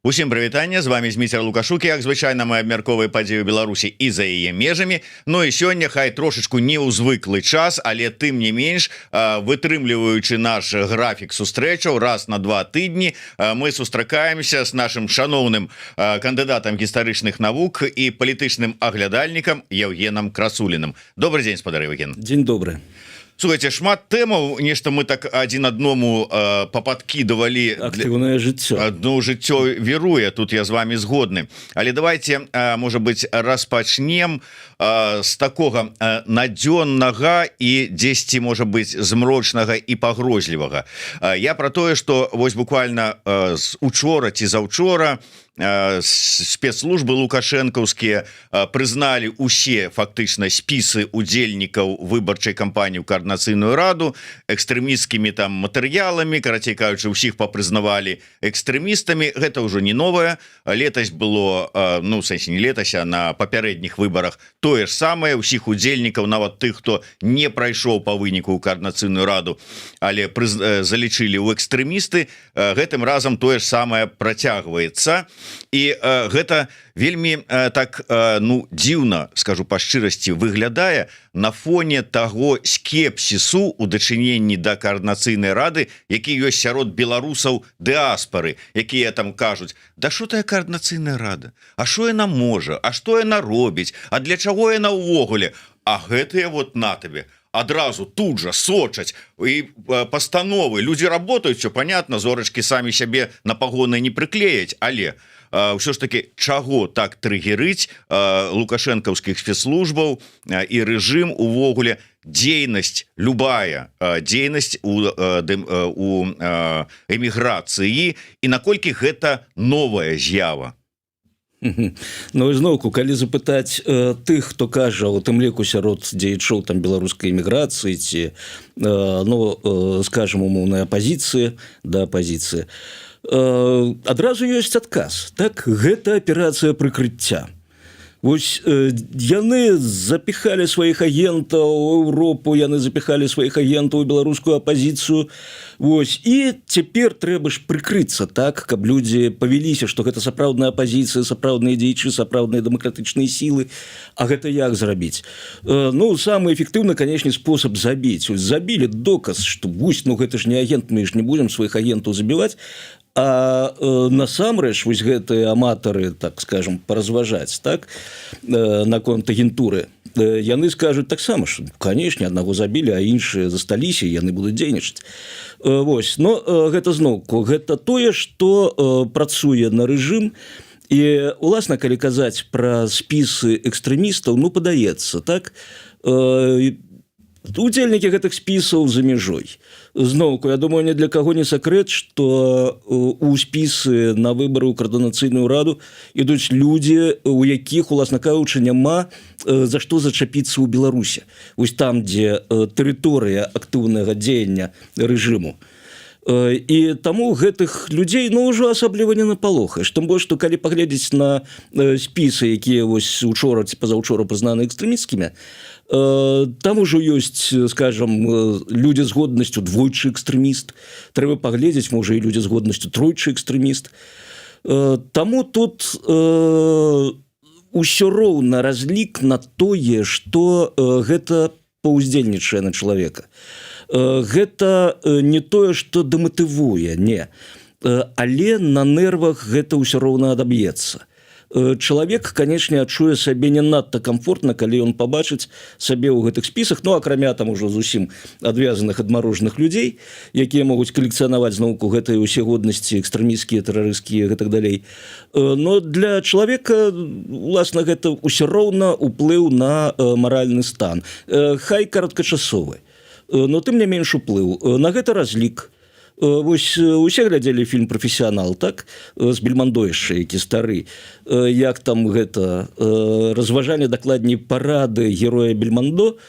Усім прывітанне, з вами Зміцер Лукашук. Як звычайна, мы абмярковыя падзеі ў Беларусі і за яе межамі. Ну і сёння хай трошечку неўзвыклы час, але тым не менш, вытрымліваючы наш графік сустрэчаў раз на 2 тыдні, мы сустракаемся с нашим шаноўным кандыдатам гістарычных навук і палітычным аглядальнікам Евгеном Красуліным. Добрый день, спадар Евген. День добрый. Слухайте, шмат тэмаў, нешта мы так адзін адному пападкідавалі. Актыўнае жыццё. Адно жыццё віруе, тут я з вами згодны. Але давайте, можа быць, распачнем з такога надзённага і дзесьці, можа быць, змрочнага і пагрозлівага. Я про тое, што вось буквально учора ці заўчора спецслужбы лукашэнкаўскія прызналі усе фактычна спісы удзельнікаў выбарчай кампаніі ў коорднацыйную раду экстрэмісцкімі там матэрыяламі, карацей кажучы, усіх папрызнавалі экстрэмістамі. Гэта ўжо не новае. Летась было, ну, сэнсе не летась, а на папярэдніх выбарах тое ж самае. Усіх удзельнікаў, нават тых, хто не прайшоў па выніку ў коорднацыйную раду, але залічылі ў экстрэмісты. Гэтым разам тое ж самае працягваецца. І гэта вельмі так, ну, дзіўна, скажу па шчырасці, выглядае на фоне таго скепсісу у дачыненні да коорднацыйнай рады, які ёсць сярод беларусаў дыаспары, якія там кажуць: да што тая коорднацыйная рада, а што яна можа, а што яна робіць, а для чаго яна ўвогуле? А гэтыя вот на табе адразу тут жа сочаць і пастановы, людзі работаюць, все понятно, зорачкі самі сябе на пагоны не прыклеяць, але ўсё ж таки чаго так трыгерыць лукашэнкаўскіх спецслужбаў і рэжым увогуле? Дзейнасць, любая дзейнасць у эміграцыі, і наколькі гэта новая з'ява? Ну і зноўку, калі запытаць тых, хто кажа, у тым ліку сярод дзеячоў там беларускай эміграцыі ці, ну, скажем, умоўнай апазіцыі да апазіцыі, адразу ёсць адказ. Так, гэта аперацыя прыкрыцця. Вось яны запіхалі сваіх агентаў у Еўропу, яны запіхалі сваіх агентаў у беларускую апазіцыю. Вось, і цяпер трэба ж прыкрыцца так, каб людзі павяліся, што гэта сапраўдная апазіцыя, сапраўдныя дзеячы, сапраўдныя дэмакратычныя сілы. А гэта як зрабіць? Ну, самы эфектыўны, канечне, спосаб забіць. Забілі доказ, што вось, ну гэта ж не агент, мы ж не будзем сваіх агентаў забіваць. А насамрэч вось гэтыя аматары, так скажем, паразважаць, так, наконт агентуры, яны скажуць таксама, што, канешне, аднаго забілі, а іншыя засталіся, яны будуць дзейнічаць. Вось, но гэта зноўку, гэта тое, што працуе на рэжым. І, уласна, калі казаць пра спісы экстрэмістаў, ну, падаецца, так, удзельнікі гэтых спісаў за мяжой. Зноўку, я думаю, ні для каго не сакрэт, што у спісы на выбары ў коорднацыйную раду ідуць людзі, у якіх, уласна кажучы, няма за што зачапіцца ў Беларусі. Вось там, дзе тэрыторыя актыўнага дзеяння рэжыму. І таму гэтых людзей, ну, ўжо асабліва не напалохаеш. Тым больш, што калі паглядзець на спісы, якія вось учора ці пазаўчора прызнаны экстрэмісцкімі, там ужо ёсць, скажем, людзі з годнасцю двойчы экстрэміст, трэба паглядзець, можа, і людзі з годнасцю тройчы экстрэміст. Таму тут усё роўна разлік на тое, што гэта паўздзельнічае на чалавека. Гэта не тое, што дэматывуе, не. Але на нервах гэта ўсё роўна адаб'ецца. Чалавек, канечне, адчуе сабе не надта комфортна, калі ён пабачыць сабе ў гэтых спісах, ну, акрамя там ужо зусім адвязаных адмарожаных людзей, якія могуць калекцыянаваць зноўку гэтыя ўсе годнасці экстрэмісцкія, тэрарысцкія і так далей. Но для чалавека, уласна, гэта ўсё роўна ўплыў на маральны стан. Хай кароткачасовы, но тым не менш уплыў. На гэта разлік. Вось усе глядзелі фільм «Прафесіянал», так, з Бельмондо яшчэ, які стары, як там гэта разважалі, дакладней, парады героя Бельмондо,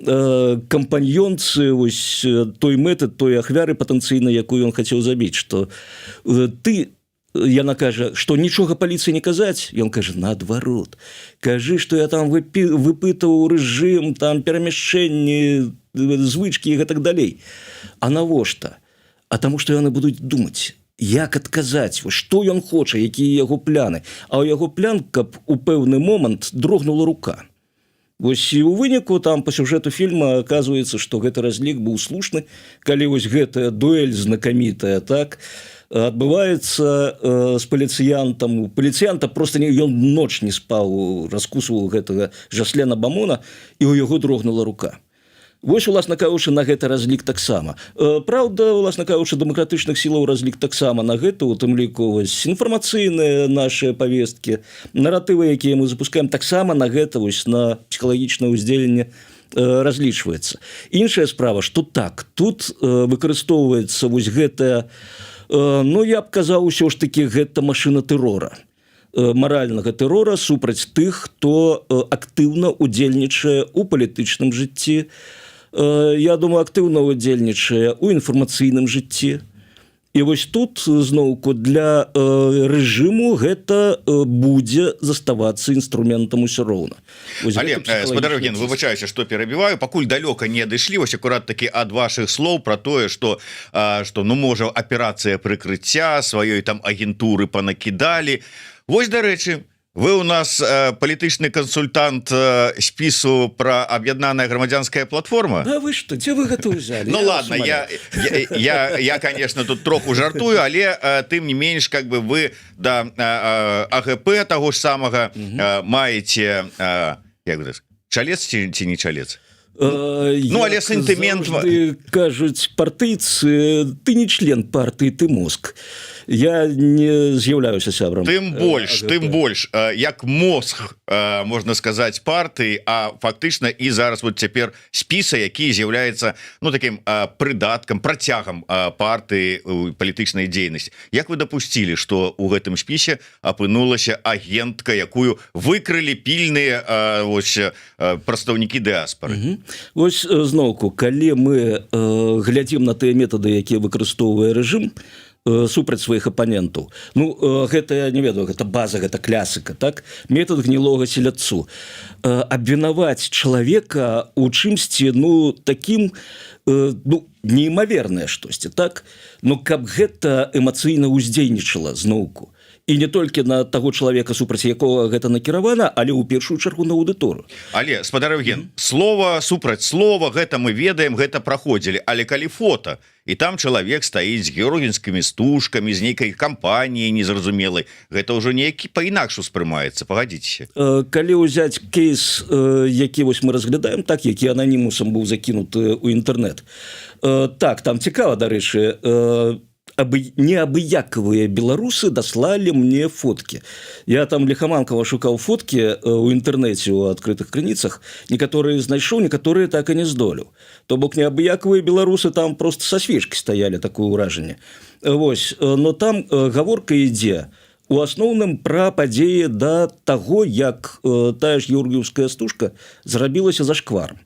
кампаньёнцы вось той мэты, той ахвяры патэнцыйна, якую ён хацеў забіць, што ты, яна кажа, што нічога паліцыі не казаць, ён кажа, наадварот, кажы, што я там выпытаў рэжым, там перамяшчэнні, звычкі і гэтак далей. А навошта? А таму, што яны будуць думаць, як адказаць, што ён хоча, якія яго пляны, а ў яго план, каб у пэўны момант дрогнула рука. Вось і ў выніку там по сюжэту фільма оказывается, што гэты разлік быў слушны, калі вось гэтая дуэль знакамітая так адбываецца з паліцыянтам. У паліцыянта просто ён ноч не спаў, раскусваў гэтага Жаслена Бамона, і ў яго дрогнула рука. Вось, уласна кажучы, на гэты разлік таксама. Праўда, уласна кажучы, дэмакратычных сілаў разлік таксама на гэта, у тым ліку вось інфармацыйныя нашыя павесткі, наратывы, якія мы запускаем, таксама на гэта, вось на псіхалагічнае ўздзеянне разлічваецца. Іншая справа, што так, тут выкарыстоўваецца вось гэтая, ну, я б казаў, усё ж такі, гэта машына тэрора. Маральнага тэрора супраць тых, хто актыўна удзельнічае ў палітычным жыцці, я думаю, актыўна удзельнічае ў інфармацыйным жыцці. І вось тут, зноўку, для рэжыму гэта будзе заставацца інструментам усё роўна. Але, спадар Евген, выбачаюся, што перабіваю, пакуль далёка не адышлі, вось акурат такі ад вашых слоў пра тое, што ну, можа, аперацыя прыкрыцця сваёй там агентуры панакідалі. Вось, дарэчы, вы у нас палітычны кансультант спісу пра аб'яднаная грамадзянская платформа? Да вы што, дзе вы гэта ўзялі? Ну ладно, я, конечно, тут троху жартую, але тым не менш, как бы вы да АГП таго ж самага маеце, як гэта, чалец ці не чалец? Ну, але сентымент... Кажуць партыйцы, ты не член партыі, ты мозг. Я не з'яўляюся сябрам. Тым больш, як мозг, можна сказаць, партыі, а фактычна і зараз вот цяпер спіса, які з'яўляецца, ну, такім прыдаткам, працягам партыі палітычнай дзейнасці. Як вы дапусцілі, што ў гэтым спісе апынулася агентка, якую выкрылі пільныя прадстаўнікі дыаспары? Вось зноўку, калі мы глядзім на тыя метады, якія выкарыстоўвае рэжым супраць сваіх апанентаў, ну, гэта, я не ведаю, гэта база, гэта класіка, так? Метад гнілога селядцу. Абвінаваць чалавека у чымсьці, ну, такім, ну, неймавернае штосьці, так? Ну, каб гэта эмацыйна ўздзейнічала зноўку. І не толькі на таго чалавека, супраць якога гэта накіравана, але ў першую чаргу на аўдыторыю. Але, спадар Евген, слова супраць слова, гэта мы ведаем, гэта праходзілі, але калі фота, і там чалавек стаіць з георгінскімі стужкамі, з нейкай кампаніяй незразумелай, гэта ўжо неякі па-інакш успрымаецца, пагадзіцеся. Калі ўзяць кейс, які вось мы разглядаем, так, які ананімусам быў закінуты ў інтэрнэт, так, там цікава, дарэчы, неабыякавыя беларусы даслалі мне фоткі. Я там лихаманкава шукаў фоткі ў інтэрнэце ў адкрытых крыніцах, некаторыя знайшоў, некаторыя так і не здолеў. То бок неабыякавыя беларусы там просто са свечкі стаялі, такое ўражанне. Вось, но там гаворка ідзе у асноўным пра падзеі да таго, як тая ж георгіўская стужка зрабілася зашкварам.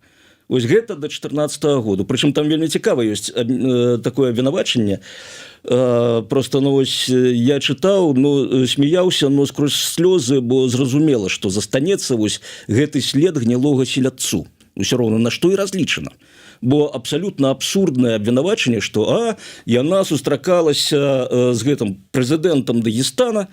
Вось гэта да 14-го году. Прычым там вельмі цікава ёсць такое абвінавачанне. Просто, ну, вось я чытаў, ну, смяяўся, но скрозь слёзы, бо зразумела, што застанецца вось гэты след гнілога селядцу. Усё роўна на што і разлічана. Бо абсалютна абсурднае абвінавачанне, што яна сустракалася з гэтым прэзідэнтам Дагестана,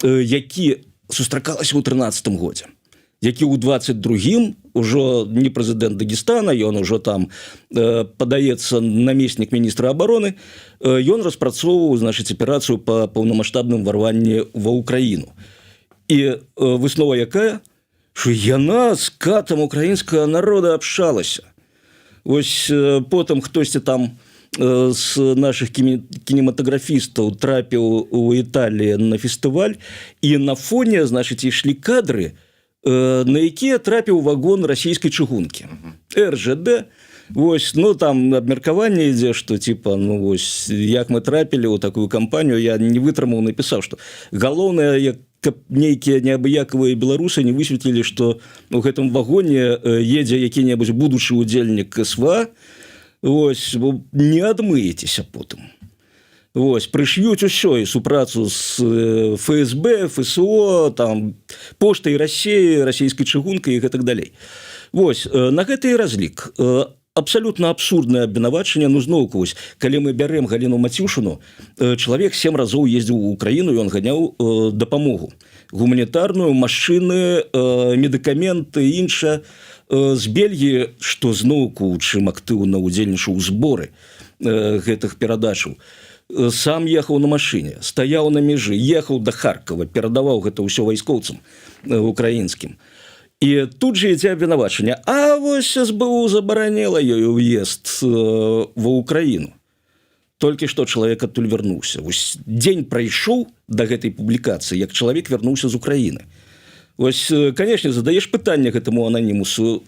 які сустракалася ў 13-м годзе. Які ў 22-м ужо не прэзідэнт Дагестана, ён ужо там падаецца намеснік міністра абароны, ён распрацоўваў, значыць, аперацыю па паўнамаштабным варванні ва ўкраіну. І выснова якая? Што яна з катам украінскага народа абшалася. Вось потым хтосьці там з нашых кінематаграфістаў трапіў у Італіі на фестываль, і на фоне, значыць, ішлі кадры, на якія трапіў вагон расійскай чыгункі. РЖД, вось, ну, там абмеркаванне ідзе, што, типа, ну, вось, як мы трапілі ў такую кампанію, я не вытрымаў, напісаў, што галоўнае, каб нейкія неабыякавыя беларусы не высветлілі, што у гэтым вагоне едзе які-небудзь будучы удзельнік СВА, вось, не адмыецеся потым. Вось, прышьюць усё, і супрацу з ФСБ, ФСО, там, поштай Расіі, расійскай чыгункай і гэтак далей. Вось, на гэты разлік. абсолютно абсурднае абвінавачанне. Ну зноўку вось калі мы бярем Галіну Мацюшыну, чалавек 7 разоў ездзіў у Украіну, ён ганяў дапамогу гуманітарную, машыны, медыкаменты, іншае. З Бельгіі, што зноўку чым актыўна ўдзельнічаў у зборы гэтых перадачаў, сам ехаў на машыне, стаяў на межы, ехаў да Харкова, перадаваў гэта ўсё вайскоўцам украінскім. І тут же ідзе абвінавачанне. А вось СБУ забараніла ёй уезд ва Украіну. Толькі што чалавек адтуль вярнуўся. Вось дзень прайшоў да гэтай публікацыі, як чалавек вярнуўся з Украіны. Вось, канешне, задаеш пытанне гэтаму ананімусу.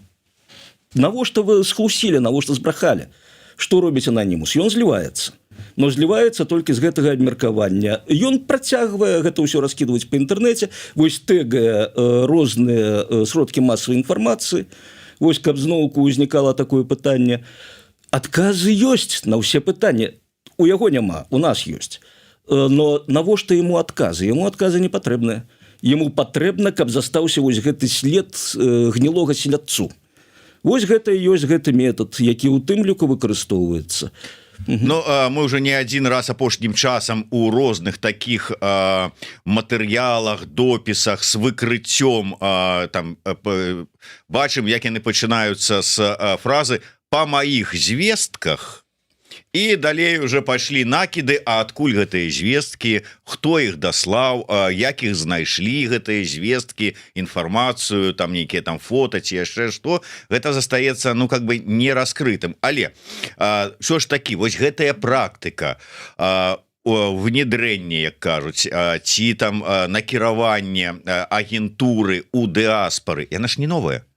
Навошта вы схлусілі, навошта збрахалі? Што робіць ананімус? Ён зліваецца. Но зліваецца толькі з гэтага абмеркавання. Ён працягвае гэта ўсё раскідваць па інтэрнэце, вось тэгае розныя сродкі масавай інфармацыі. Вось каб зноўку ўзнікала такое пытанне. Адказы ёсць на ўсе пытанні. У яго няма, у нас ёсць. Но навошта яму адказы? Яму адказы не патрэбныя. Яму патрэбна, каб застаўся вось гэты след гнілога селядцу. Вось гэта і ёсць гэты метад, які ў тым ліку выкарыстоўваецца. Ну, мы уже не один раз апошнім часам у розных таких матэрыялах, допісах с выкрыццём там бачым, як яны пачынаюцца з фразы «па маіх звестках». І далей уже пайшлі накіды, а адкуль гэтыя звесткі, хто іх даслаў, як іх знайшлі гэтыя звесткі, інфармацыю, там нейкія там фота ці яшчэ што, гэта застаецца ну как бы не раскрытым. Але ўсё ж такі, вось гэтая практыка внедрэння, як кажуць, ці там накіраванне агентуры у дыаспары, яна ж не новая.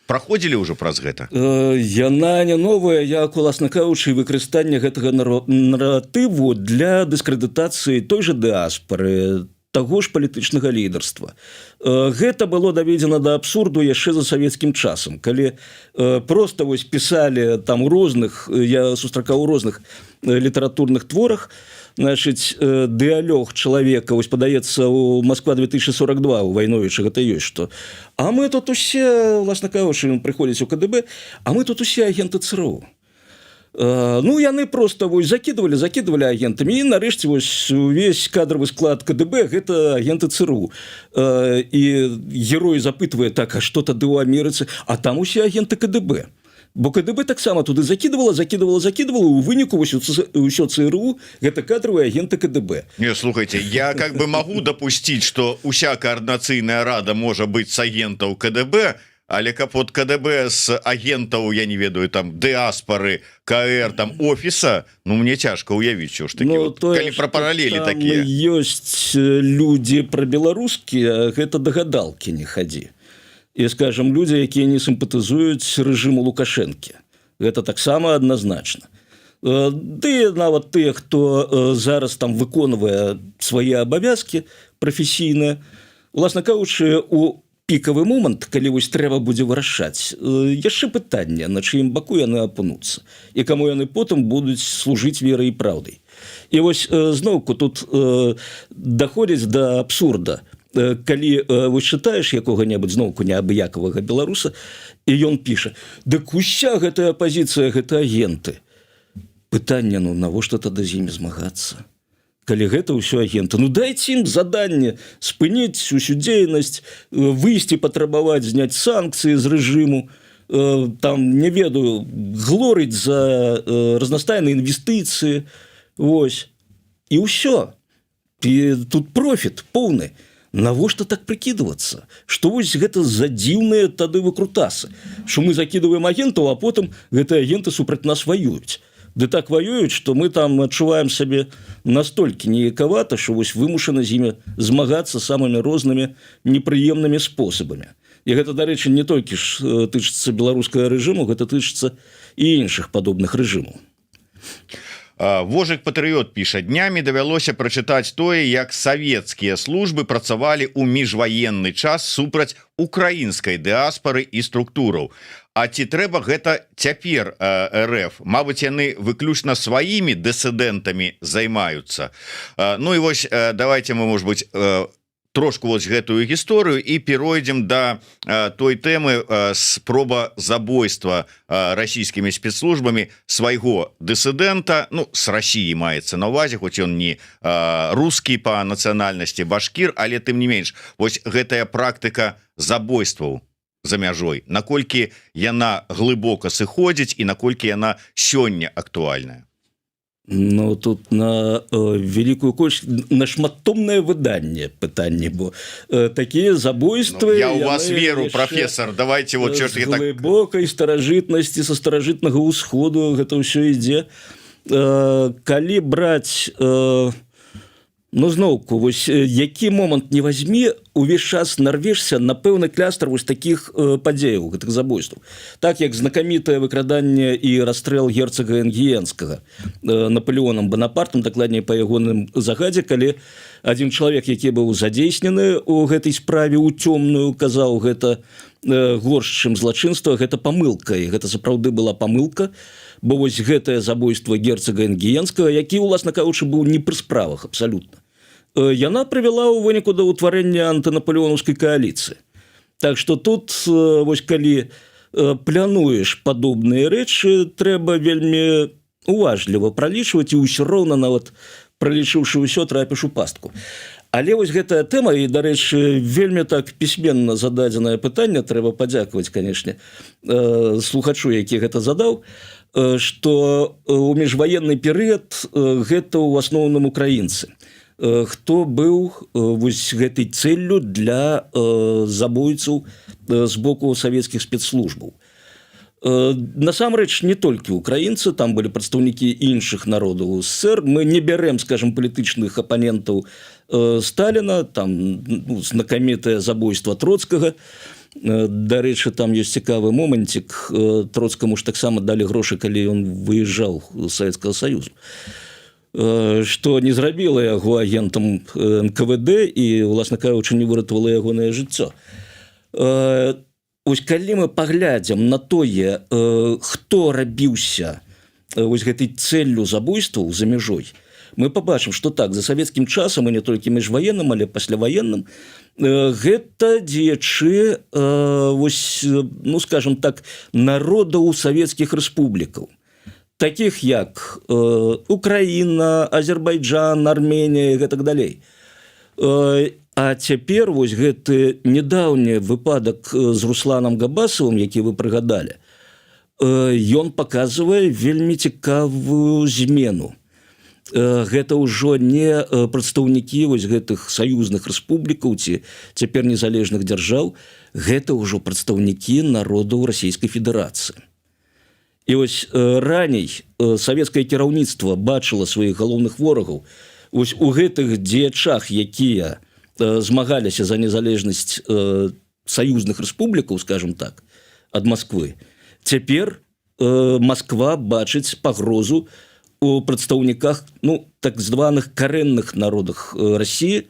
Праходзілі ўжо праз гэта? Яна не новая, як уласна кажучы, выкарыстанне гэтага наратыву для дыскрэдытацыі той жа дыаспары, таго ж палітычнага лідарства. Гэта было даведзена да абсурду яшчэ за савецкім часам, калі проста вось пісалі там у розных, я сустракаў у розных літаратурных творах, значыць, дыалог чалавека, вось падаецца у Москва 2042 у Вайновіча гэта ёсць што. А мы тут усе, власна кажучы, прыходзяць у КДБ, а мы тут усе агенты ЦРУ. Ну, яны просто вось закидывали агентамі, і нарэшце вось увесь кадравы склад КДБ гэта агенты ЦРУ. І герой запытвае так, а што тады ў Амерыцы? А там усе агенты КДБ. Бо КДБ таксама туды закидывала, у выніку ўсё ЦРУ гэта кадравыя агенты КДБ. Не, слухайте, я как бы могу допустить, что уся координацыйная рада можа быць с агентаў КДБ, але капот КДБ с агентаў, я не ведаю, там дыаспары, КР, там офіса, ну мне цяжка уявіць, що ж такі, вот, калі пра паралелі такія. Ёсць людзі пра-беларускія, гэта дагадалкі не хадзі. І, скажем, людзі, якія не сімпатызуюць рэжыму Лукашэнкі. Гэта таксама адназначна. Ды нават тыя, хто зараз там выконвае свае абавязкі прафесійныя, уласна кажучы, у пікавы момант, калі вось трэба будзе вырашаць, яшчэ пытанне, на чыім баку яны апынуцца, і каму яны потым будуць служыць верай і праўдай. І вось зноўку тут даходзіць да абсурда. Калі вы чытаеш якога-небудзь зноўку неабыякавага беларуса, і ён піша: «Дык уся гэтая апазіцыя, гэта агенты». Пытанне, ну навошта тады з імі змагацца? Калі гэта ўсё агенты, ну дайце ім заданне спыніць усю дзейнасць, выйсці, патрабаваць зняць санкцыі з рэжыму, там, не ведаю, глорыць за разнастайныя інвестыцыі, вось. І ўсё. І тут профіт поўны. Навошта так прыкідвацца? Што вось гэта за дзіўныя тады выкрутасы? Што мы закідваем агентаў, а потым гэтыя агенты супраць нас ваююць. Ды так ваююць, што мы там адчуваем сабе настолькі неякавата, што вось вымушаны з імі змагацца самымі рознымі непрыемнымі спосабамі. І гэта, дарэчы, не толькі ж тычыцца беларускага рэжыму, гэта тычыцца і іншых падобных рэжымаў. Вожык Патрыёт піша: днямі давялося прачытаць тое, як савецкія службы працавалі ў міжваенны час супраць украінскай дыаспары і структураў. А ці трэба гэта цяпер РФ? Мабыць, яны выключна сваімі дысідэнтамі займаюцца. Ну і вось давайте мы, может быть, трошку вось гэтую гісторыю і перайдзем да той тэмы спроба забойства расійскімі спецслужбамі свайго дысідэнта, ну с Россией маецца на увазе, хоць ён не рускі па нацыянальнасці, башкір, але тым не менш вось гэтая практыка забойстваў за мяжой, наколькі яна глыбока сыходзіць і наколькі яна сёння актуальная. Ну тут на великую колькасць, на шматтомнае выданне пытанне, бо такія забойствы, я у вас веру, профессор, давайте вот з глыбокай старажытнасці, са старажытнага ўсходу гэта ўсё ідзе. Калі браць, ну зноўку, вось які момант не возьми, увесь час нарвешся на пэўны клястр вось такіх падзеяў, гэтых забойстваў. Так як знакамітае выкраданне і расстрэл герцага Энгіенскага Наполеонам Бонапартам, дакладней па ягоным загадзе, калі адзін чалавек, які быў задзейснены ў гэтай справе ў цёмную, казаў гэта горш, чым злачынства, гэта памылка, і гэта сапраўды была памылка, бо вось гэтае забойство герцага Энгіенскага, які, уласна кажучы, быў не пры справах абсалютна, яна прывяла ў выніку да ўтварэння антынапалеонаўскай кааліцыі. Так што тут вось калі плануеш падобныя рэчы, трэба вельмі уважліва пралічваць, і ўсё роўна нават пралічыўшы ўсё, трапіш у пастку. Але вось гэтая тэма, і, дарэчы, вельмі так пісьменна зададзенае пытанне, трэба падзякаваць, канешне, слухачу, які гэта задаў, што ў міжваенны перыяд гэта ў асноўным украінцы, хто быў вось гэтай цэллю для забойцаў з боку савецкіх спецслужбаў. Насамрэч не толькі украінцы, там былі прадстаўнікі іншых народаў СССР. Мы не бярэм, скажем, палітычных апанентаў Сталіна, там знакамітае забойства Троцкага. Дарэчы, там ёсць цікавы момантик, Троцкаму ж таксама далі грошы, калі ён выязджаў з Савецкага Саюзу, што не зрабіла яго агентам НКВД і, уласна кажучы, не выратавала ягонае жыццё. Вось калі мы паглядзім на тое, хто рабіўся вось гэтай цэллю забойстваў за мяжой, мы пабачым, што так, за савецкім часам, і не толькі міжваенным, але пасляваенным, гэта дзеячы, вось, ну, скажем так, народаў савецкіх рэспублікаў, такіх як Украіна, Азербайджан, Арменія і гэтак далей. А цяпер вось гэты недаўні выпадак з Русланам Габасавым, які вы прыгадалі, ён паказвае вельмі цікавую змену. Гэта ўжо не прадстаўнікі вось гэтых саюзных рэспублікаў ці цяпер незалежных дзяржаў, гэта ўжо прадстаўнікі народаў Расійскай Федэрацыі. І вось раней савецкае кіраўніцтва бачыла сваіх галоўных ворагаў вось у гэтых дзеячах, якія змагаліся за незалежнасць саюзных рэспублікаў, скажем так, ад Масквы. Цяпер Масква бачыць пагрозу у прадстаўніках, ну, так званых карэнных народах Расіі,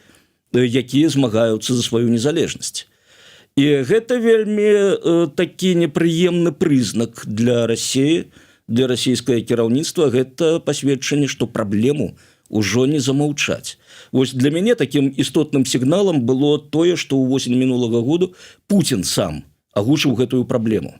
якія змагаюцца за сваю незалежнасць. І гэта вельмі такі непрыемны прызнак для Расіі, для расійскае кіраўніцтва. Гэта пасведчанне, што праблему ўжо не замаўчаць. Вось для мяне такім істотным сігналам было тое, што ўвосень мінулага году Путін сам агучыў гэтую праблему.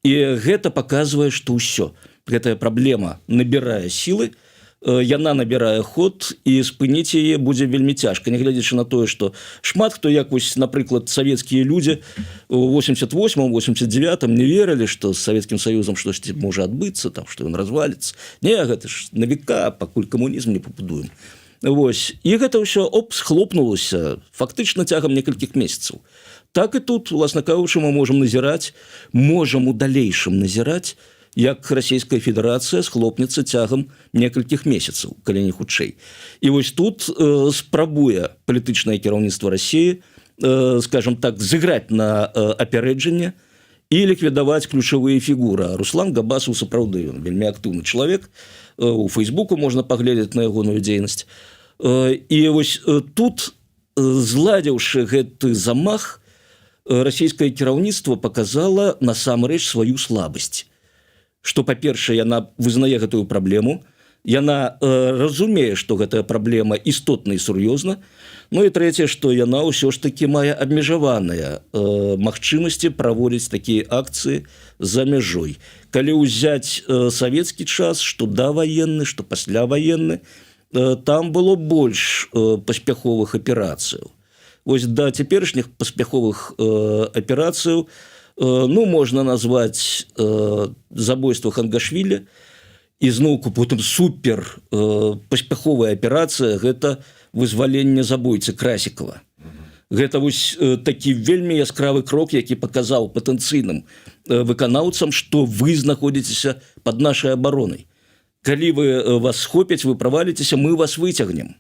І гэта паказвае, што ўсё. Гэтая праблема набірае сілы, яна набірае ход, і спыніць яе будзе вельмі цяжка, нягледзячы на тое, што шмат хто, як вось, напрыклад, савецкія людзі у 88-89 не верылі, што з Савецкім Саюзам штосьці можа адбыцца, там, што ён разваліцца. Не, гэта ж на века, пакуль камунізм не пабудуем. Вось. І гэта ўсё схлопнулася фактычна цягам некалькіх месяцаў. Так і тут, уласна кажучы, мы можам назіраць, можам у далейшым назіраць, як Расійская Федэрацыя схлопнецца цягам некалькіх месяцаў, калі не хутчэй. І вось тут спрабуе палітычнае кіраўніцтва Расіі, скажем так, зыграць на апярэджанне і ліквідаваць ключавыя фігуры. Руслан Габасаў сапраўды, ён вельмі актыўны чалавек, у Фейсбуку можна паглядзець на ягоную дзейнасць. І вось тут, зладзіўшы гэты замах, расійскае кіраўніцтва паказала насамрэч сваю слабасць. Што, па-першае, яна вызнае гэтую праблему, яна разумее, што гэтая праблема істотна і сур'ёзна. Ну і трэцяе, што яна ўсё ж такі мае абмежаваныя магчымасці праводзіць такія акцыі за мяжой. Калі ўзяць савецкі час, што даваенны, што пасляваенны, там было больш паспяховых аперацыяў. Вось да цяперашніх паспяховых аперацыяў можна назваць забойства Хангашвілі, і зноўку потым супер паспяховая аперацыя – гэта вызваленне забойцы Красікава. Гэта вось такі вельмі яскравы крок, які паказаў патэнцыйным выканаўцам, што вы знаходзіцеся пад нашай абаронай. Калі вас схопяць, вы праваліцеся, мы вас выцягнем.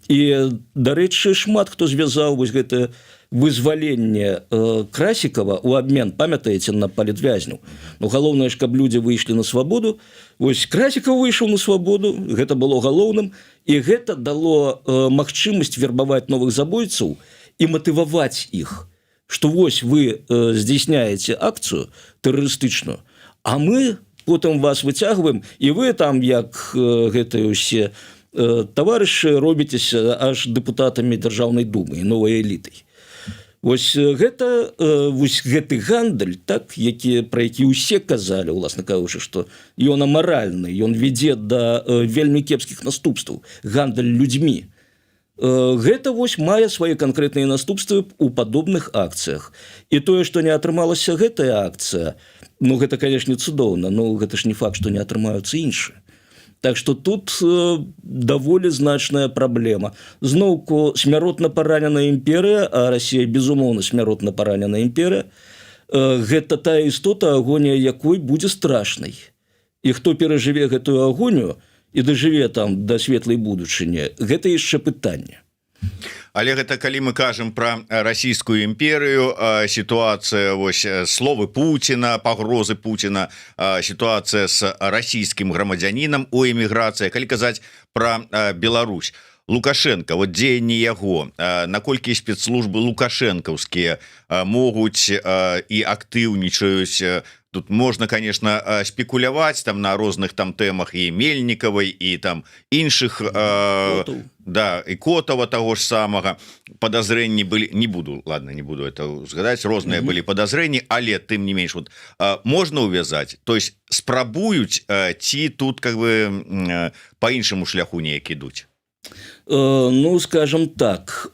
І, дарэчы, шмат хто звязаў вось гэтае вызваленне Красікава ў абмен, памятаеце, на палітвязняў. Галоўнае ж, каб людзі выйшлі на свабоду. Вось Красікаў выйшаў на свабоду, гэта было галоўным, і гэта дало магчымасць вербаваць новых забойцаў і матываваць іх, што вось вы здзяйсняеце акцыю тэрарыстычную, а мы потым вас выцягваем, і вы там, як гэтыя ўсе таварышы, робіцеся аж дэпутатамі Дзяржаўнай думы і новай элітай. Вось гэты гандаль, так, пра які ўсе казалі, уласна кажучы, што ён амаральны, ён вядзе да вельмі кепскіх наступстваў, гандаль людзьмі. Гэта вось мае свае канкрэтныя наступствы ў падобных акцыях. І тое, што не атрымалася гэтая акцыя, гэта, канешне, цудоўна, но гэта ж не факт, што не атрымаюцца іншыя. Так што тут даволі значная праблема. Зноўку смяротна параненая імперыя, а Расія, безумоўна, смяротна параненая імперыя, гэта тая істота, агонія якой будзе страшнай. І хто перажыве гэтую агонію і дажыве там да светлай будучыні, гэта яшчэ пытанне. Але гэта калі мы кажам пра расійскую імперыю, сітуацыя, вось словы Пуціна, пагрозы Пуціна, сітуацыя з расійскім грамадзянінам у эміграцыі, калі казаць пра Беларусь, Лукашенко, вот дзеянні яго, наколькі спецслужбы лукашэнкаўскія могуць і актыўнічаюць. Тут можна, конечно, спекуляваць там на розных там тэмах і Мельнікавай, і там іншых, да, і Котова таго ж самага. Падазрэнні былі, не буду это згадаць, розныя былі падазрэнні, але тым не менш, вот, можна ўвязаць, то есть спрабуюць, ці тут как бы по іншаму шляху неяк ідуць. Скажем так,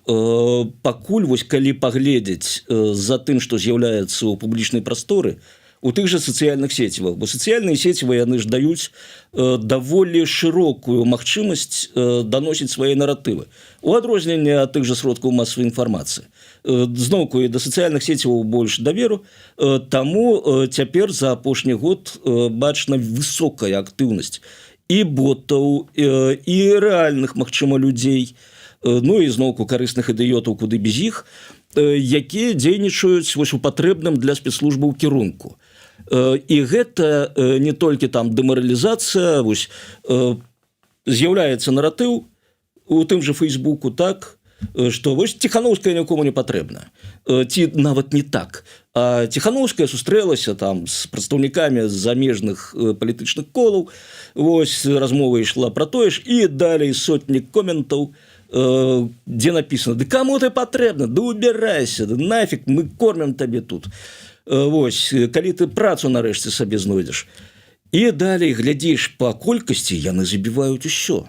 пакуль вось калі паглядзець за тым, што з'яўляецца ў публічнай прасторы, у тых жа сацыяльных сецівах, бо сацыяльныя сецівы яны ж даюць даволі шырокую магчымасць даносіць свае наратывы. У адрозненне ад тых жа сродкаў масавай інфармацыі. Зноўку і да сацыяльных сеціваў больш даверу, таму цяпер за апошні год бачна высокая актыўнасць і ботаў, і рэальных, магчыма, людзей, і зноўку карысных ідыётаў, куды без іх, якія дзейнічаюць вось у патрэбным для спецслужбаў кірунку. І гэта не толькі там дэмаралізацыя, вось з'яўляецца наратыў у тым жа Фейсбуку, так, што вось Ціханаўская нікому не патрэбна. Ці нават не так. А Ціханаўская сустрэлася там з прадстаўнікамі замежных палітычных колаў, вось размова ішла пра тое ж, і далей сотні коментаў, дзе написано: «Да кому ты патрэбна? Да убирайся, да нафиг, мы кормим табе тут». Вось, калі ты працу нарэшце сабе знойдзеш. І далей глядзіш па колькасці, яны забіваюць усё.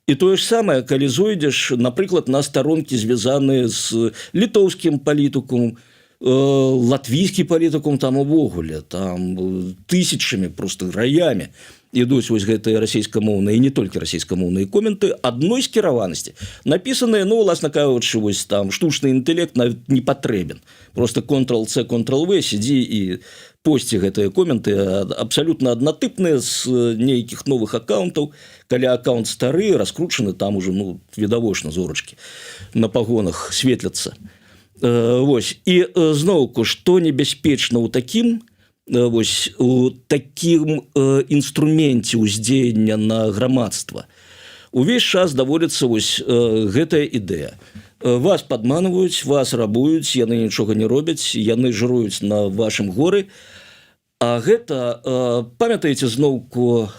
І тое ж самае, калі зойдзеш, напрыклад, на старонкі, звязаныя з літоўскім палітыкумам, латвійскі палітыкум, там увогуле, там тысячамі, просто раямі ідуць вось гэтыя расійскамоўныя, і не толькі расійскамоўныя коменты адной скіраванасці. Напісаныя, уласна кажучы, вось там штучны інтэлект нават не патрэбен. Просто Ctrl-C, Ctrl-V, сидзі і посці гэтыя коменты абсалютна аднатыпныя з нейкіх новых аккаунтаў. Калі аккаунт стары, раскручаны, там уже відавочна зорачкі на пагонах светляцца. Вось. І зноўку, што небяспечна ў такім, вось, у такім інструменце ўздзеяння на грамадства. Увесь час даводзіцца вось гэтая ідэя. Вас падманваюць, вас рабуюць, яны нічога не робяць, яны жыруюць на вашым горы. А гэта, памятаеце зноўку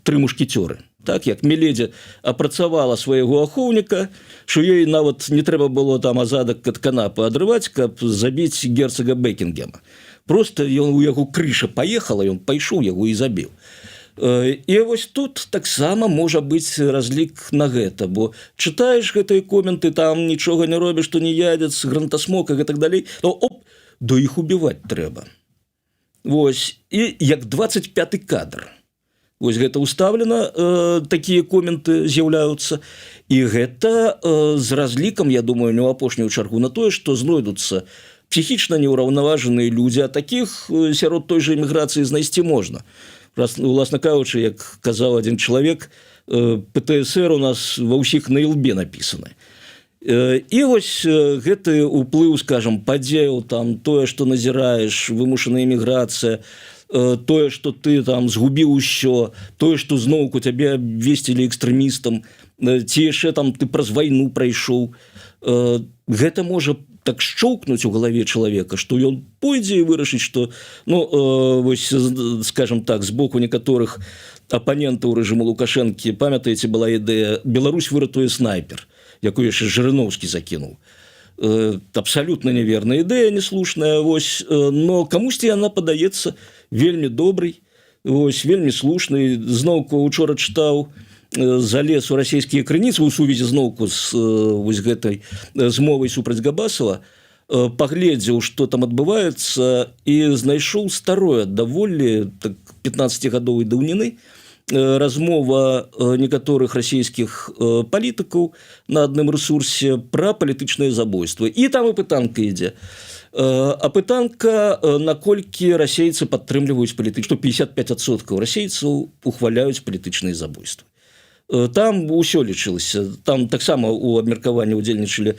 «Тры мушкецёры», так як Міледі апрацавала свайго ахоўніка, што ёй нават не трэба было там азадак ад канапы адрываць, каб забіць герцага Бекінгема. Просто ён у яго крыша паехала, ён пайшоў яго і забіў. І вось тут таксама можа быць разлік на гэта, бо чытаеш гэтыя коменты, там нічога не робіш, што не ядзец, грантасмок і так далей, то оп, да іх убіваць трэба. Вось, і як 25-й кадр. Вось гэта ўстаўлена, такія коменты з'яўляюцца, і гэта з разлікам, я думаю, не ў апошнюю чаргу на тое, што знойдуцца псіхічна неўраўнаважаныя людзі, а такіх сярод той жа эміграцыі знайсці можна. Уласна кажучы, як казаў адзін чалавек, ПТСР у нас ва ўсіх на ілбе напісаны. І вось гэты ўплыў, скажам, падзеяў, там тое, што назіраеш, вымушаная эміграцыя, тое, што ты там згубіў усё, тое, што зноўку цябе абвесцілі экстрэмістам, ці яшчэ там ты праз вайну прайшоў, гэта можа так шчоўкнуць у галаве чалавека, што ён пойдзе і вырашыць, што, вось, скажем так, з боку некаторых апанентаў рэжыму Лукашэнкі, памятаеце, была ідэя «Беларусь выратуе снайпер», якую яшчэ Жырыноўскі закінуў. Абсалютна неверная ідэя, неслушная, вось, но камусьці яна падаецца вельмі добрай, вось, вельмі слушнай. Зноўку учора чытаў, залез у расійскія крыніцы ў сувязі зноўку з вось гэтай змовай супраць Габасова, паглядзеў, што там адбываецца, і знайшоў старое даволі 15-гадовай даўніны размова некаторых расійскіх палітыкаў на адным рэсурсе пра палітычнае забойства. І там і пытанка ідзе. А пытанка, наколькі расейцы падтрымліваюць палітычную, 55% расейцаў ухваляюць палітычныя забойствы. Там ўсё лічылася, там таксама у абмеркаванні ўдзельнічалі,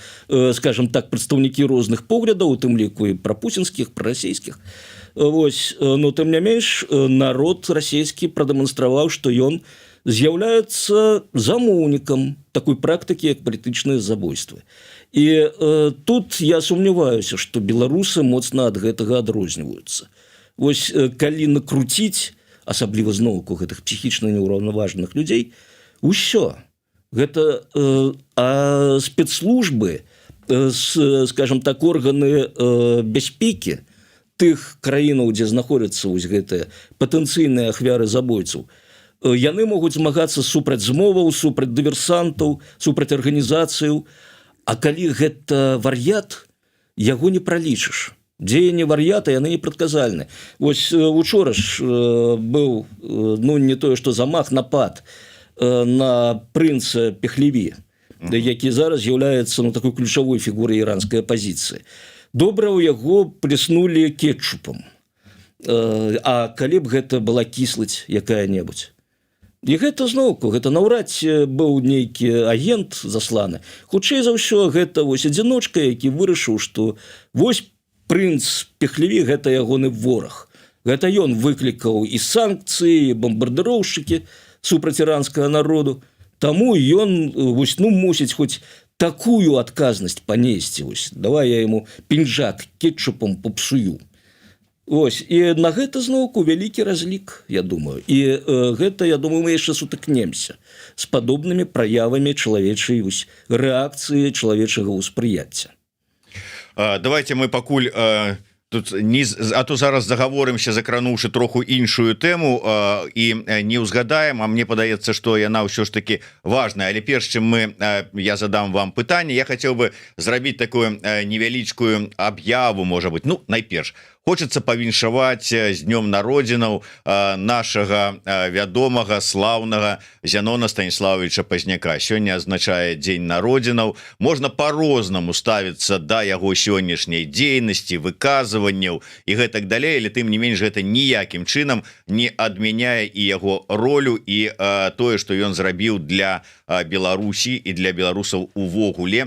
скажем так, прадстаўнікі розных поглядаў, у тым ліку і прапуцінскіх, прарасійскіх. Вось, но тым не менш, народ расійскі прадэманстраваў, што ён з'яўляецца замоўнікам такой практыкі, як палітычныя забойствы. І тут я сумняваюся, што беларусы моцна ад гэтага адрозніваюцца. Вось, калі накруціць, асабліва зноўку гэтых псіхічна неўраўнаважаных людзей, усё. Гэта спецслужбы, скажем так, органы бяспекі тых краінаў, дзе знаходзяцца вось гэтыя патэнцыйныя ахвяры забойцаў, яны могуць змагацца супраць змоваў, супраць дыверсантаў, супраць арганізацыяў, а калі гэта вар'ят, яго не пралічыш. Дзеянні вар'ята, яны непрадказальны. Вось учора ж быў, не тое, што замах, напад на прынца Пехлеві, які зараз з'яўляецца такой ключавой фігурай іранскай апазіцыі. Добра ў яго плеснулі кетчупам. А калі б гэта была кіслаць якая-небудзь? І гэта зноўку, гэта наўрад быў нейкі агент засланы. Хутчэй за ўсё, гэта вось адзіночка, які вырашыў, што вось прынц Пехлеві – гэта ягоны вораг. Гэта ён выклікаў і санкцыі, і бомбардыроўшчыкі супраць іранскага народу. Таму ён мусіць хоць такую адказнасць панесці. Давай я яму пінжак кетчупам попсую. І на гэта зноўку вялікі разлік, я думаю. І гэта, я думаю, мы яшчэ сутыкнемся з падобнымі праявамі чалавечай рэакцыі чалавечага ўспрыяцця. Давайте мы пакуль тут а то зараз загаворымся, закрануўшы троху іншую тэму і не ўзгадаем, а мне падаецца, што яна ўсё ж таки важная. Але перш чым я задам вам пытанне, я хацеў бы зрабіць такую невялічкую аб'яву, можа быть. Найперш хочется павіншаваць з днём народзінаў нашага вядомага, слаўнага Зянона Станіславовича Пазняка. Сёння азначае дзень народзінаў. Можна по-рознаму ставіцца да яго сённяшняй дзейнасці, выказванняў і гэтак далей, але тым не менш гэта ніякім чынам не адмяняе і яго ролю і тое, што ён зрабіў для Беларусі і для беларусаў увогуле,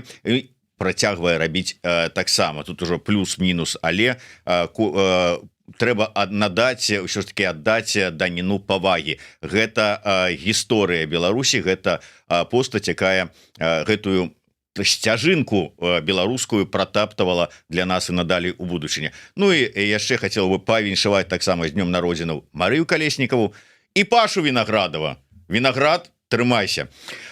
працягвае рабіць таксама. Тут ужо плюс-мінус, але трэба надаць, ўсё ж таки аддаць даніну павагі. Гэта гісторыя Беларусі, гэта постаць, якая гэтую сцяжынку беларускую пратаптавала для нас і надалей у будучыні. І яшчэ хацеў бы павіншаваць таксама з днём народзінаў Марыю Калеснікаву і Пашу Вінаградова. Вінаград трымайся.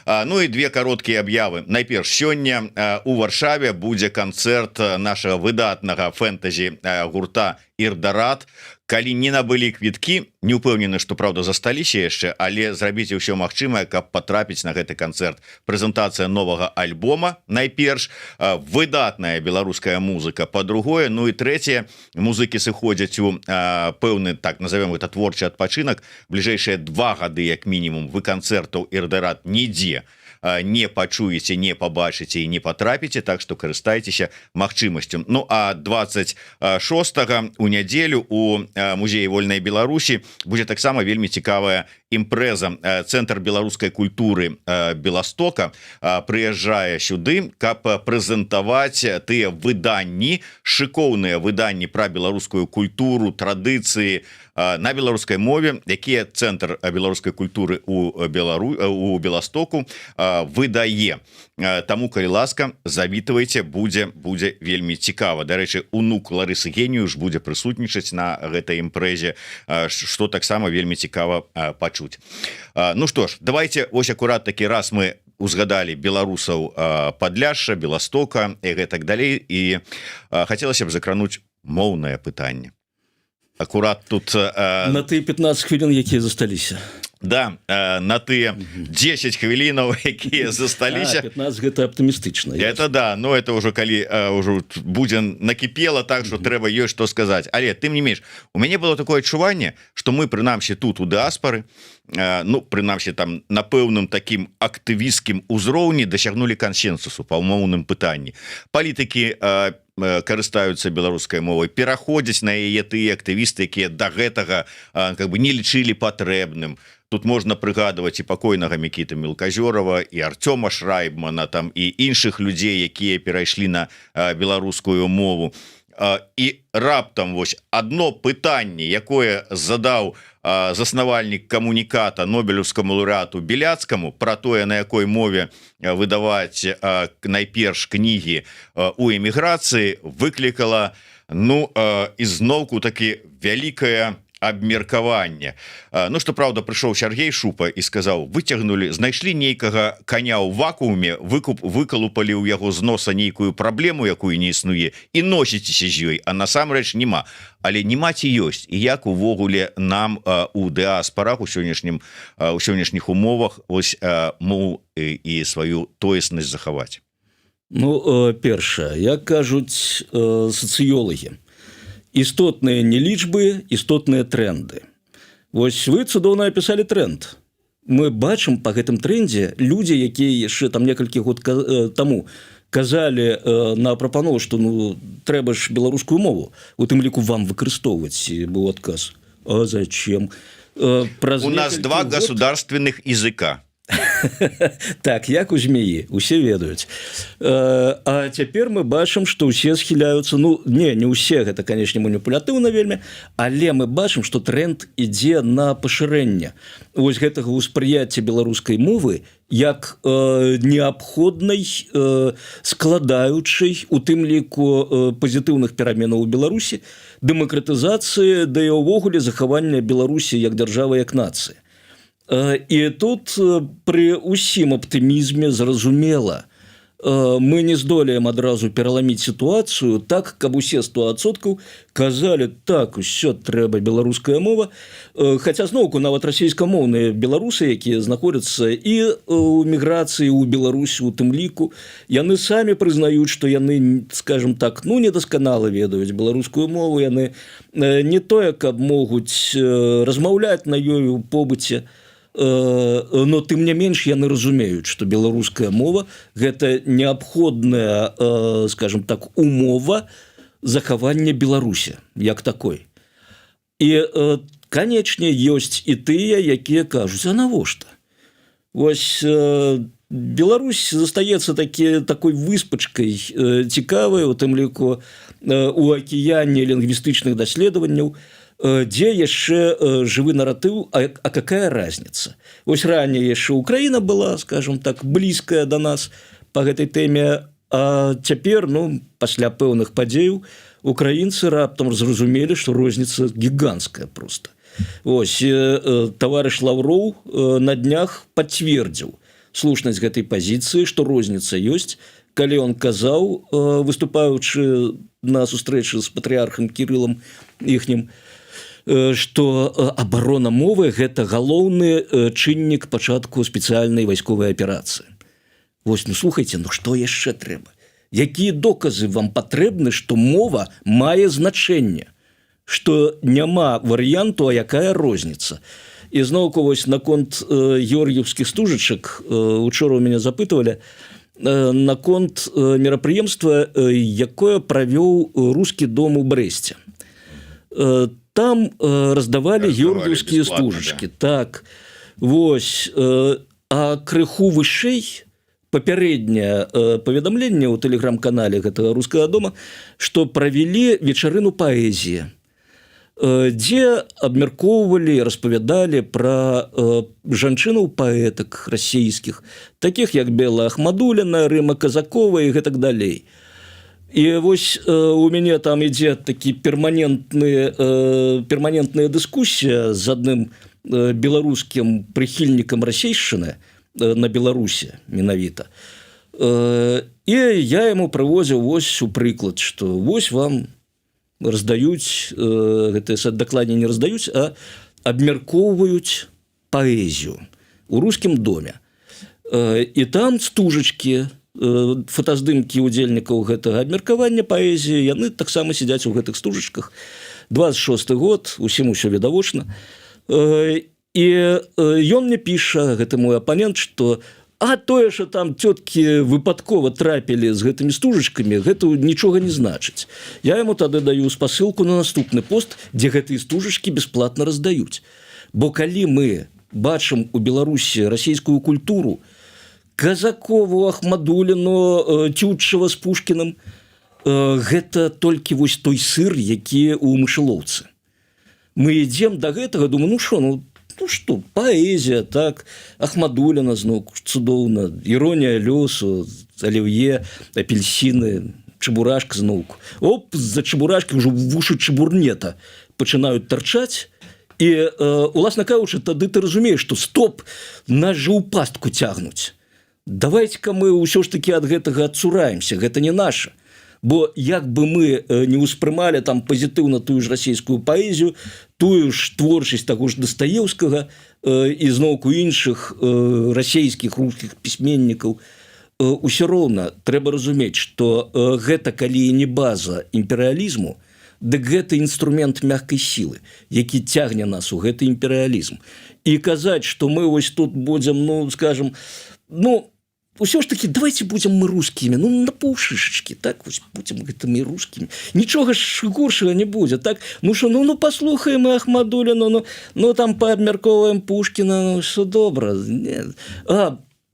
Ну і две кароткія аб'явы. Найперш, сёння у Варшаве будзе канцэрт нашага выдатнага фэнтэзі гурта «Ірдарат». Калі не набылі квіткі, не ўпэўнены, што праўда засталіся яшчэ, але зрабіце ўсё магчымае, каб патрапіць на гэты канцэрт. Прэзентацыя новага альбома найперш, выдатная беларуская музыка, па-другое, ну і трэцяе, музыкі сыходзяць у пэўны, так назовем гэта, творчы адпачынак. Бліжэйшыя 2 гады як мінімум вы канцэртаў «Ірдарат» нідзе не пачуеце, не пабачыце і не патрапіце, так што карыстайцеся магчымасцю. Ну а 26 у нядзелю у музеі вольнай Беларусі будзе таксама вельмі цікавая імпрэза. Цэнтр беларускай культуры Беластока прыязджае сюды, каб прэзентаваць тыя выданні, шыкоўныя выданні пра беларускую культуру, традыцыі на беларускай мове, якія Цэнтр беларускай культуры у Беластоку выдае. Таму, калі ласка, завітвайце, будзе вельмі цікава. Дарэчы, унук Ларысы Генію ж будзе прысутнічаць на гэтай імпрэзе, што таксама вельмі цікава пачуць. Ну што ж, давайте вось акурат такі раз мы узгадалі беларусаў Падляшша, Беластока і гэтак далей, і хацелася б закрануць моўнае пытанне. Акурат тут на тыя 15 хвілін, якія засталіся. Да, на тыя 10 хвілінаў, якія засталіся. 15 гэта аптымістычна. Это да, но это ўжо калі ўжо будзе накіпела, так што трэба ёсць што сказаць. Але тым не менш, у мяне было такое адчуванне, што мы прынамсі тут у дыаспары, ну прынамсі там на пэўным такім актывісцкім узроўні дасягнулі кансенсусу па моўным пытанні. Палітыкі карыстаюцца беларускай мовай, пераходзяць на яе тыя актывісты, якія да гэтага как бы не лічылі патрэбным. Тут можна прыгадваць і пакойнага Мікіта Мелказёрава, і Артёма Шрайбмана, там і іншых людзей, якія перайшлі на беларускую мову. І раптам вось адно пытанне, якое задаў заснавальнік камуніката нобелеўскаму лаўрэату Беляцкаму пра тое, на якой мове выдаваць найперш кнігі у эміграцыі, выклікала, ну, ізноўку такі вялікае абмеркаванне. Ну, што праўда, прыйшоў Сяргей Шупа і сказаў: выцягнулі, знайшлі нейкага каня ў вакууме, выкалупалі ў яго з носа нейкую праблему, якую не існуе, і носіцеся з ёй, а насамрэч няма. Але няма ці ёсць, і як увогуле нам у дыаспарах, у сённяшніх умовах ось мову і сваю тоеснасць захаваць? Ну, першае, як кажуць сацыёлагі, істотныя не лічбы, істотныя тренды. Вось вы цудоўна апісалі тренд. Мы бачым па гэтым трендзе людзі, якія яшчэ там некалькі год таму казалі на прапанову, што ну трэба ж беларускую мову, у тым ліку вам выкарыстоўваць, быў адказ. А зачем? У нас 2 государственных языка. Так, як у змеі, усе ведаюць. А цяпер мы бачым, што ўсе схіляюцца, ну не ўсе, гэта, канешне, маніпулятыўна вельмі, але мы бачым, што тренд ідзе на пашырэнне вось гэтага ўспрыяцця беларускай мовы як неабходнай, складаючай, у тым ліку пазітыўных пераменаў у Беларусі, дэмакратызацыі, да і ўвогуле захавання Беларусі як дзяржавы, як нацыі. І тут пры ўсім аптымізме зразумела, мы не здолеем адразу пераламіць сітуацыю так, каб усе 100% казалі: так, усё трэба беларуская мова. Хаця зноўку нават расійскамоўныя беларусы, якія знаходзяцца і ў міграцыі ў Беларусі, у тым ліку, яны самі прызнаюць, што яны, скажем так, ну недасканала ведаюць беларускую мову, яны не тое, каб могуць размаўляць на ёй у побыце, но тым не менш яны разумеюць, што беларуская мова гэта неабходная, скажем так, умова захавання Беларусі як такой. І канечне ёсць і тыя, якія кажуць: а навошта? Вось Беларусь застаецца такой выспачкай цікавай, у тым ліку у акіяне лінгвістычных даследаванняў, дзе яшчэ жывы наратыў, а какая разница? Вось ранее яшчэ Украіна была, скажем так, блізкая да нас па гэтай тэме, а цяпер, ну, пасля пэўных падзеяў, украінцы раптам зразумелі, што розніца гіганцкая проста. Вось товарищ Лавроў на днях подтвердзіў слушнасць гэтай пазіцыі, што розніца ёсць, калі он казаў, выступаючы на сустрэчы з патрыархам Кірылам іхнім, што абарона мовы – гэта галоўны чыннік пачатку спецыяльнай вайсковай аперацыі. Вось, ну слухайце, ну што яшчэ трэба? Якія доказы вам патрэбны, што мова мае значэнне, што няма варыянту, а якая розніца? І зноўку вось наконт георгіевскіх стужачак учора ў мяне запытывалі наконт мерапрыемства, якое правёў рускі дом у Брэсце. Там раздавалі георгіевскія стужачкі. Да. Так, вось, а крыху вышэй папярэдняе паведамленне ў тэлеграм-канале гэтага рускага дома, што правялі вечарыну паэзіі, дзе абмяркоўвалі, распавядалі пра жанчынаў-паэтак расійскіх, такіх як Бела Ахмадуліна, Рыма Казакова і гэтак далей. І вось у мяне там ідзе такі перманентная дыскусія з адным беларускім прыхільнікам расейшчыны на Беларусі менавіта. І я яму прывозіў вось у прыклад, што вось вам раздаюць, гэтыя дакладней не раздаюць, а абмяркоўваюць паэзію у рускім доме. І там стужачкі, фотаздымкі удзельнікаў гэтага абмеркавання паэзіі, яны таксама сядзяць у гэтых стужачках. 26-й год, усім усё відавочна. І ён мне піша, гэты мой апанент, што а тое, што там цёткі выпадкова трапілі з гэтымі стужачкамі, гэта нічога не значыць. Я яму тады даю спасылку на наступны пост, дзе гэтыя стужачкі бясплатна раздаюць. Бо калі мы бачым у Беларусі расійскую культуру, Казакову, Ахмадуліну, Тютчева з Пушкіным, гэта толькі вось той сыр, які ў мышалоўцы. Мы ідзем да гэтага, думаю, ну што, паэзія, так, Ахмадуліна зноў цудоўна, іронія лёсу, аліўе, апельсіны, чебурашка зноўку. Оп, з-за чебурашкі ўжо вушы чебурнета пачынаюць тарчаць, і, уласна кажучы, тады ты разумееш, што стоп, нас жа ў пастку цягнуць. Давайте-ка мы ўсё ж такі ад гэтага адцураемся, гэта не наша. Бо як бы мы не ўспрымалі там пазітыўна тую ж расійскую паэзію, тую ж творчасць таго ж Дастаеўскага і зноўку іншых расійскіх рускіх пісьменнікаў, усё роўна трэба разумець, што гэта калі не база імперыялізму, дык гэта інструмент мяккай сілы, які цягне нас у гэты імперыялізм. І казаць, што мы вось тут будзем, скажем, ўсё ж таки давайте будем мы рускімі, на паўшышачкі, так, вось будем гэтымі рускімі. Нічога ж горшага не будзе, так? Паслухаем мы Ахмадуліну, там паабмяркоўваем Пушкіна, ўсё добра.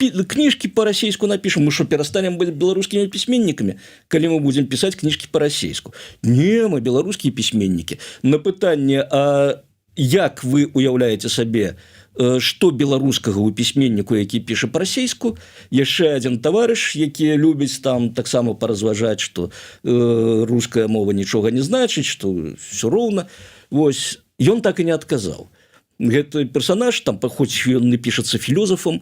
Кніжкі па-расейску напішам, мы што, перастанем быць беларускімі пісьменнікамі, калі мы будзем пісаць кніжкі па-расейску? Не, мы беларускія пісьменнікі. На пытанне, а як вы уяўляеце сабе, што беларускага ў пісьменніку, які піша па-расейску, яшчэ адзін таварыш, які любіць там таксама паразважаць, што руская мова нічога не значыць, што ўсё роўна. Вось, ён так і не адказаў. Гэты персанаж, там, хоць ён не пішацца філёзафам,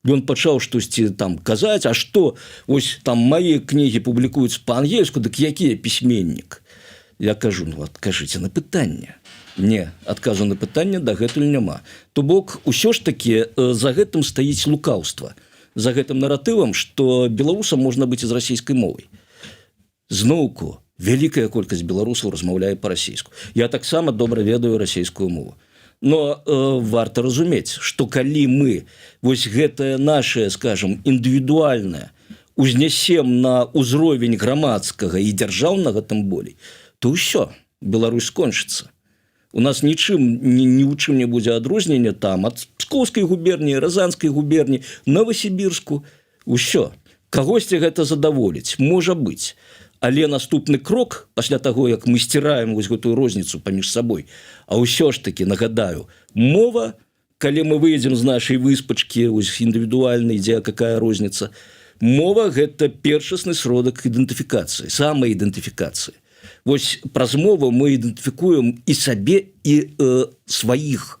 ён пачаў штосьці там казаць, а што, вось там мае кнігі публікуюць па-ангельску, дык які я пісьменнік? Я кажу, адкажыце на пытанне. Не, адказу на пытанне дагэтуль няма. То бок, усё ж такі за гэтым стаіць лукаўства. За гэтым наратывам, што беларусам можна быць і з расійскай мовай. Зноўку, вялікая колькасць беларусаў размаўляе па-расейску. Я таксама добра ведаю расійскую мову. Но варта разумець, што калі мы вось гэтае нашае, скажем, індывідуальнае узнясем на ўзровень грамадскага і дзяржаўнага тым болей, то ўсё, Беларусь скончыцца. У нас ні ў чым не будзе адрознення там ад Пскоўскай губерніі, Разанскай губерніі, Новасібірску. Усё. Кагосьці гэта задаволіць, можа быць. Але наступны крок, пасля таго, як мы сціраем вось гэтую розніцу паміж сабой, а ўсё ж такі, нагадаю, мова, калі мы выйдзем з нашай выспачкі, вось індывідуальнай, дзе какая розніца, мова – гэта першасны сродак ідэнтыфікацыі, самаідэнтыфікацыі. Вось праз мову мы ідэнтыфікуем і сабе і сваіх.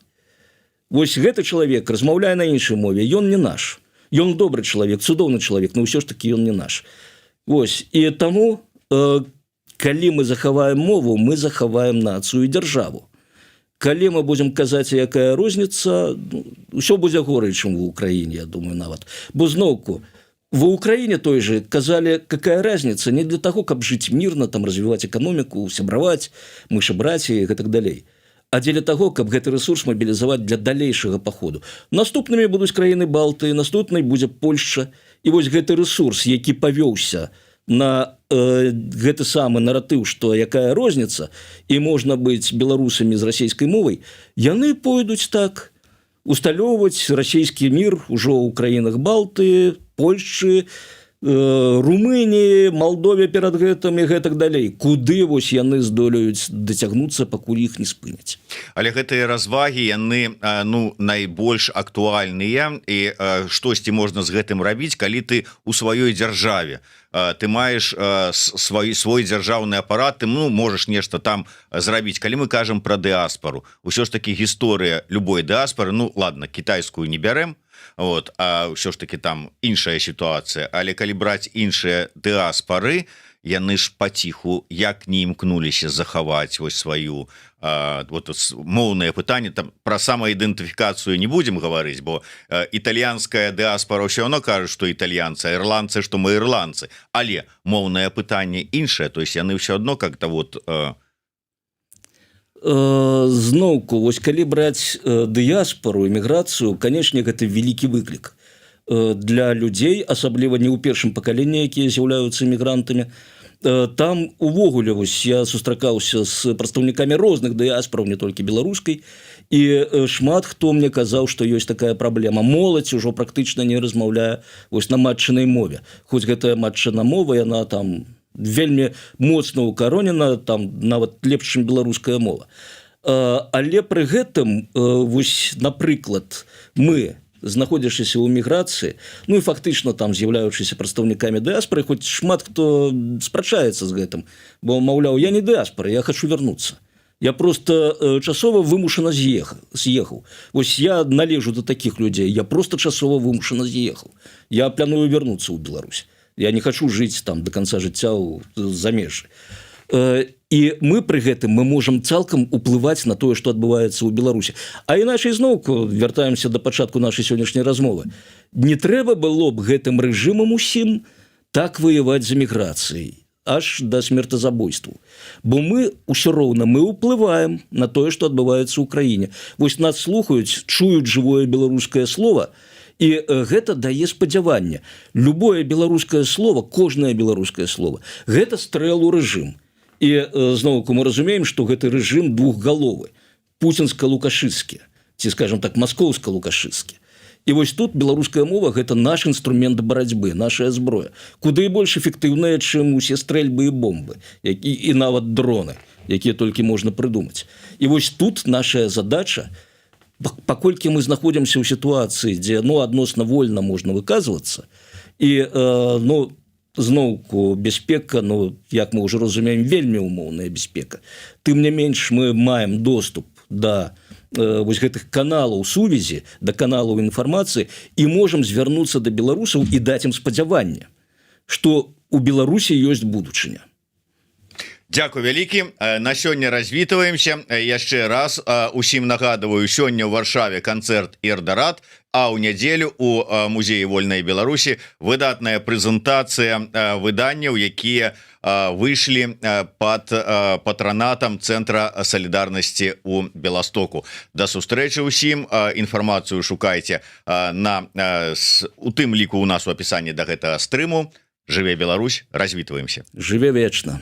Вось гэты чалавек размаўляе на іншай мове, ён не наш. Ён добры чалавек, цудоўны чалавек, но ўсё ж таки ён не наш. Вось, і таму, калі мы захаваем мову, мы захаваем нацыю і дзяржаву. Калі мы будзем казаць, якая розніца, ўсё будзе горай, чым в Украіне, я думаю, нават. Бо зноўку, в Украине той же казали, какая разница, не для того, каб жить мирно, там, развивать экономику, сябраваць, мышабраці и так далей, а дзеля таго, каб гэты ресурс мобілізаваць для далейшага паходу. Наступнымі будуць краіны Балтыі, наступнай будзе Польшча, і вось гэты ресурс, які павёўся на гэты самы наратыў, што якая розніца, і можна быць беларусамі з расійскай мовай, яны пойдуць так усталёўваць расійскі мір ужо ў краінах Балтыі, Польшчы, Румыніі, Малдове перад гэтым і гэтак далей. Куды вось яны здолеюць дацягнуцца, пакуль іх не спыняць. Але гэтыя развагі, яны найбольш актуальныя, і штосьці можна з гэтым рабіць, калі ты ў сваёй дзяржаве. Ты маеш свой дзяржаўны апарат, ты можаш нешта там зрабіць. Калі мы кажам пра дыаспару, усё ж таки гісторыя любой дыаспары, ладно, кітайскую не бярэм, вот, а ўсё ж таки там іншая сітуацыя, але калі браць іншыя дыаспары, яны ж паціху як не імкнуліся захаваць вось сваю моўнае пытанне. Там пра самаідэнтыфікацыю не будзем гаварыць, бо італьянская дыаспара ўсё роўно кажа, што італьянцы, ірландцы, што мы ірландцы, але моўнае пытанне іншае, то есть яны ўсё адно как-то вот зноўку, вось калі браць дыяспару, эміграцыю, канешне, гэта вялікі выклік для людзей, асабліва не ў першым пакаленні, якія з'яўляюцца эмігрантамі. Там увогуле вось я сустракаўся з прадстаўнікамі розных дыяспараў, не толькі беларускай, і шмат хто мне казаў, што ёсць такая праблема. Моладзь ужо практычна не размаўляе вось на матчынай мове. Хоць гэтая матчына мова, яна там вельмі моцна ўкаронена, там нават лепш, чым беларуская мова. Але пры гэтым, вось, напрыклад, мы, знаходзячыся ў эміграцыі, і фактычна там з'яўляючыся прадстаўнікамі дыаспары, хоць шмат хто спрачаецца з гэтым, бо, маўляў, я не дыаспара, я хочу вярнуцца. Я просто часова вымушана з'ехаў. Вось я належу да такіх людзей, я просто часова вымушана з'ехаў. Я планую вярнуцца ў Беларусь. Я не хочу жыць там до конца жыцця ў замежжы. І мы пры гэтым мы можам цалкам уплываць на тое, што адбываецца ў Беларусі. А іначай зноўку вяртаемся да пачатку нашай сённяшняй размовы. Не трэба было б гэтым рэжымам усім так ваяваць з эміграцыяй, аж да смертазабойству. Бо мы ўсё роўна мы ўплываем на тое, што адбываецца ў краіне. Вось нас слухаюць, чуюць жывое беларускае слово, і гэта дае спадзяванне. Любое беларускае слово, кожнае беларускае слово, гэта стрэл у рэжым. І зноўку мы разумеем, што гэты рэжым двухгаловы, пуцінска-лукашысцкі, ці, скажем так, маскоўска-лукашысцкі. І вось тут беларуская мова – гэта наш інструмент барацьбы, нашая зброя. Куды больш эфектыўная, чым усе стрэльбы і бомбы, і нават дроны, якія толькі можна прыдумаць. І вось тут наша задача, паколькі мы знаходзімся ў сітуацыі, дзе адносна вольна можна выказвацца, і зноўку бяспека, як мы ўжо разумеем, вельмі умоўная бяспека, тым не менш мы маем доступ да вось гэтых каналаў сувязі, да каналаў інфармацыі, і можам звярнуцца да беларусаў і даць ім спадзяванне, што у Беларусі ёсць будучыня. Дзякуй вялікі. На сёння развітваемся. Яшчэ раз усім нагадываю, сёння ў Варшаве канцэрт «Эрдарат», а ў нядзелю у музеі вольнай Беларусі выдатная прэзентацыя выданняў, якія выйшлі пад патранатам Цэнтра салідарнасці ў Беластоку. Да сустрэчы ўсім. Інфармацыю шукайце у тым ліку у нас у апісанні да гэтага стрыму. Жыве Беларусь, развітваемся. Жыве вечна.